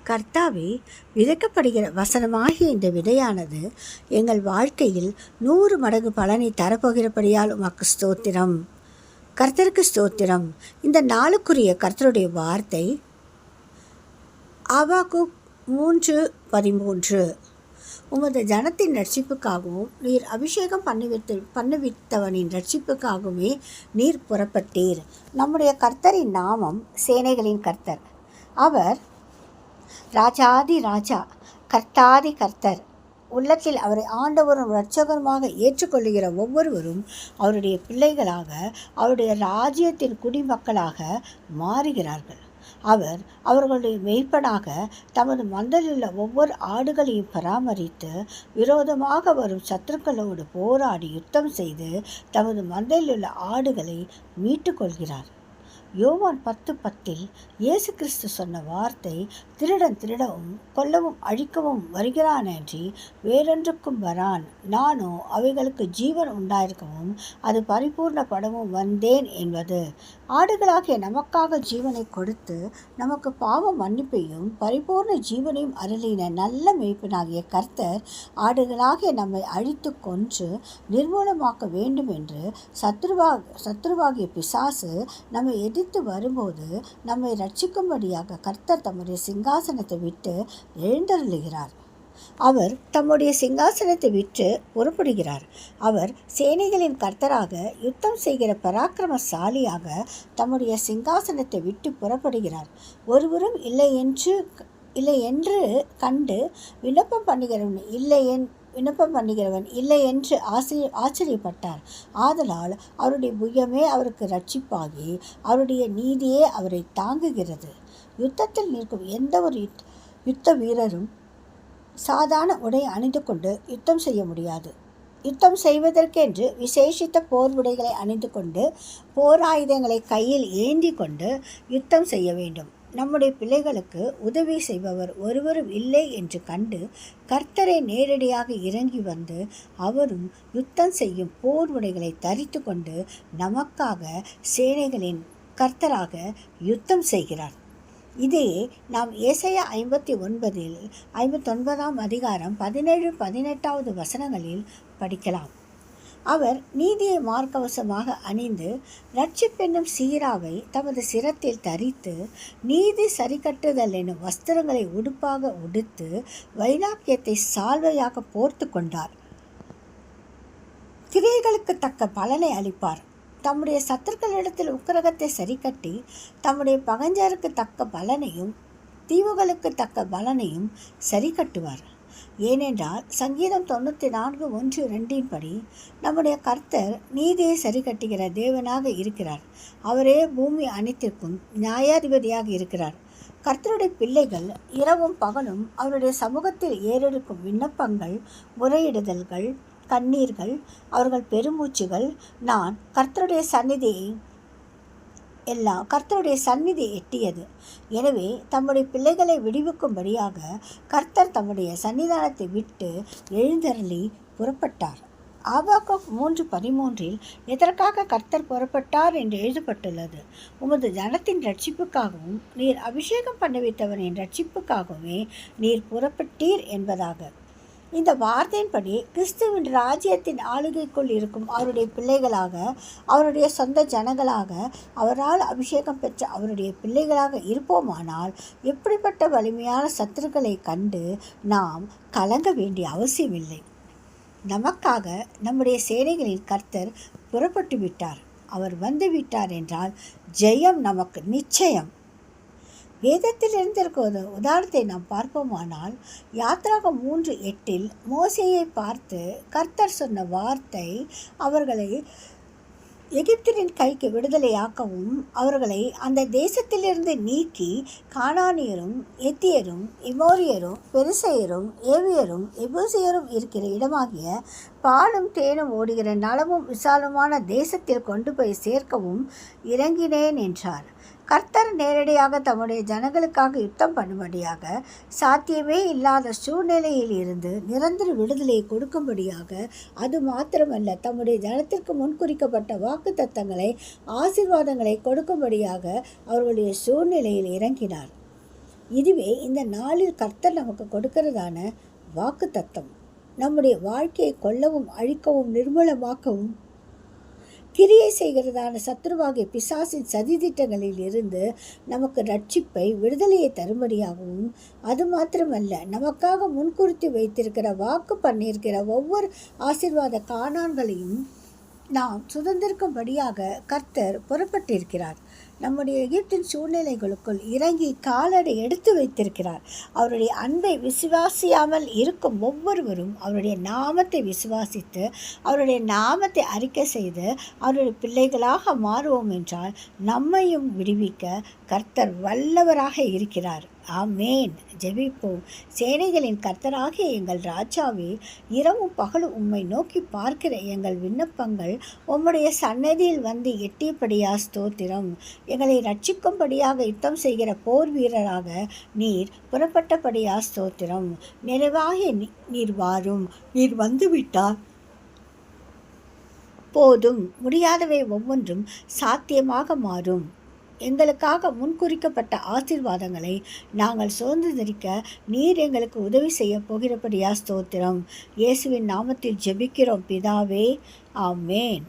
கர்த்தாவே, விதைக்கப்படுகிற வசனமாகிய இந்த விதையானது எங்கள் வாழ்க்கையில் 100 மடங்கு பலனை தரப்போகிறபடியால் உமக்கு ஸ்தோத்திரம். கர்த்தருக்கு ஸ்தோத்திரம். இந்த நாளுக்குரிய கர்த்தருடைய வார்த்தை ஆபாக்குக் 3:13. உமது ஜனத்தின் ரட்சிப்புக்காகவும் நீர் அபிஷேகம் பண்ணுவித்தவனின் ரட்சிப்புக்காகவுமே நீர் புறப்பட்டீர். நம்முடைய கர்த்தரின் நாமம் சேனைகளின் கர்த்தர். அவர் ராஜாதி ராஜா, கர்த்தாதி கர்த்தர். உள்ளத்தில் அவரை ஆண்டவரும் இரட்சகருமாக ஏற்றுக்கொள்ளுகிற ஒவ்வொருவரும் அவருடைய பிள்ளைகளாக, அவருடைய ராஜ்யத்தின் குடிமக்களாக மாறுகிறார்கள். அவர் அவர்களுடைய மெய்ப்பனாக தமது மந்தலிலுள்ள ஒவ்வொரு ஆடுகளையும் பராமரித்து விரோதமாக வரும் சத்துருக்களோடு போராடி யுத்தம் செய்து தமது மந்தலிலுள்ள ஆடுகளை மீட்டு கொள்கிறார். யோவான் 10:10 இயேசு கிறிஸ்து சொன்ன வார்த்தை, திருடன் திருடவும் கொல்லவும் அழிக்கவும் வருகிறானன்றி வேறொன்றுக்கும் வரான், நானோ அவைகளுக்கு ஜீவன் உண்டாயிருக்கவும் அது பரிபூர்ணப்படவும் வந்தேன் என்பது. ஆடுகளாகிய நமக்காக ஜீவனை கொடுத்து நமக்கு பாவ மன்னிப்பையும் பரிபூர்ண ஜீவனையும் அருளின நல்ல மேய்ப்பனாகிய கர்த்தர் ஆடுகளாகிய நம்மை அழித்து கொன்று நிர்மூலமாக்க வேண்டும் என்று சத்துருவாகிய பிசாசு நம்மை எதிர்த்து வரும்போது நம்மை ரட்சிக்கும்படியாக கர்த்தர் தம்முடைய சிங்காசனத்தை விட்டு எழுந்தருளுகிறார். அவர் தம்முடைய சிங்காசனத்தை விட்டு புறப்படுகிறார். அவர் சேனைகளின் கர்த்தராக யுத்தம் செய்கிற பராக்கிரமசாலியாக தம்முடைய சிங்காசனத்தை விட்டு புறப்படுகிறார். ஒருவரும் இல்லை என்று கண்டு விண்ணப்பம் பண்ணுகிறவன் இல்லை என்று ஆச்சரியப்பட்டார். ஆதலால் அவருடைய புயமே அவருக்கு இரட்சிப்பாகி அவருடைய நீதியே அவரை தாங்குகிறது. யுத்தத்தில் நிற்கும் எந்த ஒரு யுத்த வீரரும் சாதாரண உடை அணிந்து கொண்டு யுத்தம் செய்ய முடியாது. யுத்தம் செய்வதற்கென்று விசேஷித்த போர் உடைகளை அணிந்து கொண்டு போர் ஆயுதங்களை கையில் ஏந்தி கொண்டு யுத்தம் செய்ய வேண்டும். நம்முடைய பிள்ளைகளுக்கு உதவி செய்பவர் ஒருவரும் இல்லை என்று கண்டு கர்த்தரை நேரடியாக இறங்கி வந்து அவரும் யுத்தம் செய்யும் போர் உடைகளை தரித்து கொண்டு நமக்காக சேனைகளின் கர்த்தராக யுத்தம் செய்கிறார். இதையே நாம் ஏசாயா 59 அதிகாரம் 17-18 வசனங்களில் படிக்கலாம். அவர் நீதியை மார்க்கவசமாக அணிந்து இரட்சிப்பென்னும் சீராவை தமது சிரத்தில் தரித்து நீதி சரிக்கட்டுதல் என்னும் வஸ்திரங்களை உடுப்பாக உடுத்து வைராக்கியத்தை சால்வையாக போர்த்து கொண்டார். கிரியைகளுக்கு தக்க பலனை அளிப்பார். தம்முடைய சத்துருக்களிடத்தில் உக்கிரகத்தை சரிக்கட்டி தம்முடைய பகஞ்சருக்கு தக்க பலனையும் தீவுகளுக்கு தக்க பலனையும் சரி கட்டுவார். ஏனென்றால் சங்கீதம் 94:1-2 படி நம்முடைய கர்த்தர் நீதியை சரி கட்டுகிற தேவனாக இருக்கிறார். அவரே பூமி அனைத்திற்கும் நியாயாதிபதியாக இருக்கிறார். கர்த்தருடைய பிள்ளைகள் இரவும் பகலும் அவருடைய சமூகத்தில் ஏறெடுக்கும் விண்ணப்பங்கள், முறையிடுதல்கள், கண்ணீர்கள், அவர்கள் பெருமூச்சுகள் நான் கர்த்தருடைய சந்நிதி எட்டியது. எனவே தம்முடைய பிள்ளைகளை விடுவிக்கும்படியாக கர்த்தர் தம்முடைய சன்னிதானத்தை விட்டு எழுந்தருளி புறப்பட்டார். ஆபாக்குக் 3:13 எதற்காக கர்த்தர் புறப்பட்டார் என்று எழுதப்பட்டுள்ளது. உமது ஜனத்தின் ரட்சிப்புக்காகவும் நீர் அபிஷேகம் பண்ணுவித்தவனின் ரட்சிப்புக்காகவுமே நீர் புறப்பட்டீர் என்பதாக. இந்த வார்த்தையின்படி கிறிஸ்துவின் ராஜ்யத்தின் ஆளுகைக்குள் இருக்கும் அவருடைய பிள்ளைகளாக, அவருடைய சொந்த ஜனங்களாக, அவரால் அபிஷேகம் பெற்ற அவருடைய பிள்ளைகளாக இருப்போமானால் எப்படிப்பட்ட வலிமையான சத்துருக்களை கண்டு நாம் கலங்க வேண்டிய அவசியமில்லை. நமக்காக நம்முடைய சேனைகளின் கர்த்தர் புறப்பட்டு விட்டார். அவர் வந்து விட்டார் என்றால் ஜெயம் நமக்கு நிச்சயம். வேதத்தில் இருந்திருக்க ஒரு உதாரணத்தை நாம் பார்ப்போமானால் யாத்ராகம் 3:8 மோசேயை பார்த்து கர்த்தர் சொன்ன வார்த்தை, அவர்களை எகிப்தியரின் கைக்கு விடுதலையாக்கவும் அவர்களை அந்த தேசத்திலிருந்து நீக்கி கானானியரும் எத்தியரும் எமோரியரும் பெரிசையரும் ஏவியரும் எபூசியரும் இருக்கிற இடமாகிய பாலும் தேனும் ஓடுகிற நலமும் விசாலமான தேசத்தில் கொண்டு போய் சேர்க்கவும் இறங்கினேன் என்றார். கர்த்தர் நேரடியாக தம்முடைய ஜனங்களுக்காக யுத்தம் பண்ணும்படியாக சாத்தியமே இல்லாத சூழ்நிலையில் இருந்து நிரந்தர விடுதலையை கொடுக்கும்படியாக, அது மாத்திரமல்ல தம்முடைய ஜனத்திற்கு முன்குறிக்கப்பட்ட வாக்கு தத்தங்களை ஆசீர்வாதங்களை கொடுக்கும்படியாக அவர்களுடைய சூழ்நிலையில் இறங்கினார். இதுவே இந்த நாளில் கர்த்தர் நமக்கு கொடுக்கிறதான வாக்கு தத்தம். நம்முடைய வாழ்க்கையை கொல்லவும் அழிக்கவும் நிர்மூலமாக்கவும் கிரியை செய்கிறதான சத்துருவாகிய பிசாசின் சதித்திட்டங்களில் இருந்து நமக்கு ரட்சிப்பை விடுதலையை தரும்படியாகவும், அது மாத்திரமல்ல, நமக்காக முன்குறித்து வைத்திருக்கிற வாக்கு பண்ணியிருக்கிற ஒவ்வொரு ஆசீர்வாத காணான்களையும் நாம் சுதந்திரிக்கும்படியாக கர்த்தர் புறப்பட்டிருக்கிறார். நம்முடைய எகிப்தின் சூழ்நிலைகளுக்குள் இறங்கி காலடை எடுத்து வைத்திருக்கிறார். அவருடைய அன்பை விசுவாசியாமல் இருக்கும் ஒவ்வொருவரும் அவருடைய நாமத்தை விசுவாசித்து அவருடைய நாமத்தை அறிக்கை செய்து அவருடைய பிள்ளைகளாக மாறுவோம் என்றால் நம்மையும் விடுவிக்க கர்த்தர் வல்லவராக இருக்கிறார். ஆமேன். ஜெபிப்போம். சேனைகளின் கர்த்தராகிய எங்கள் ராஜாவே, இரவும் பகலும் உம்மை நோக்கி பார்க்கிற எங்கள் விண்ணப்பங்கள் உம்முடைய சன்னதியில் வந்து எட்டியபடியா ஸ்தோத்திரம். எங்களை ரட்சிக்கும்படியாக யுத்தம் செய்கிற போர் வீரராக நீர் புறப்பட்டபடியா ஸ்தோத்திரம். நிறைவாக நீர் வாரும். நீர் வந்துவிட்டார் போதும். முடியாதவை ஒவ்வொன்றும் சாத்தியமாக மாறும். எங்களுக்காக முன்குறிக்கப்பட்ட ஆசீர்வாதங்களை நாங்கள் சுதந்திரிக்க நீர் எங்களுக்கு உதவி செய்ய போகிறபடியா ஸ்தோத்திரம். இயேசுவின் நாமத்தில் ஜெபிக்கிறோம் பிதாவே. ஆமேன்.